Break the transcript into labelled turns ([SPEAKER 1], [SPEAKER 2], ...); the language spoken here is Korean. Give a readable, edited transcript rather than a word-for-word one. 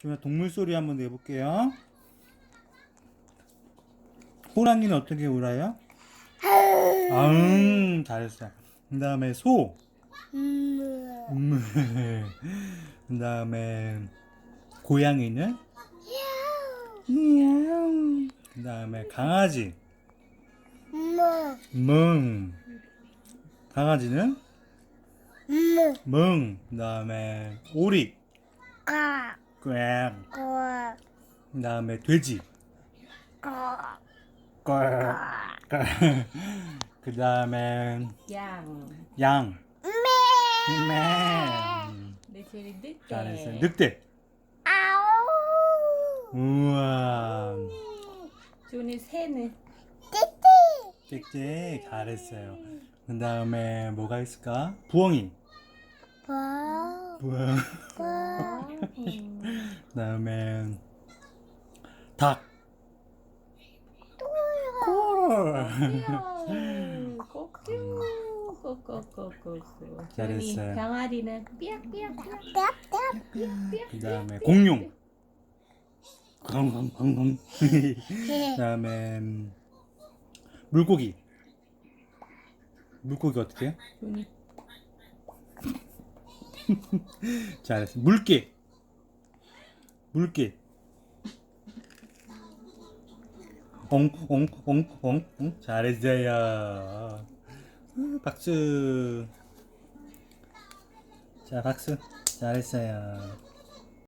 [SPEAKER 1] 좀 동물 소리 한번 내볼게요. 호랑이는 어떻게 울어요? 잘했어요. 그 다음에 소. 그 다음에 고양이는? 그 다음에 강아지. 멍. 강아지는? 멍. 그 다음에 오리. 꽥. 그 다음에 돼지. 꽥. 그 다음에
[SPEAKER 2] 양.
[SPEAKER 1] 양. 매.
[SPEAKER 2] 내 제일 늑대.
[SPEAKER 1] 잘했어요. 늑대. 우와.
[SPEAKER 2] 준이 새는.
[SPEAKER 1] 짹짹. 잘했어요. 그 다음에 뭐가 있을까? 부엉이. 부엉. 그 다음에 닭.
[SPEAKER 2] 꼬꼬꼬꼬꼬.
[SPEAKER 1] 잘했어요.
[SPEAKER 2] 병아리는 삐약삐약.
[SPEAKER 1] 그 다음에 공룡. 컹컹컹컹. 그 다음에 물고기. 물고기 어떻게 해요?
[SPEAKER 2] 준이.
[SPEAKER 1] 잘했어. 물개. 물개. 엉엉엉엉. 잘했어요. 박수. 자, 박수. 잘했어요.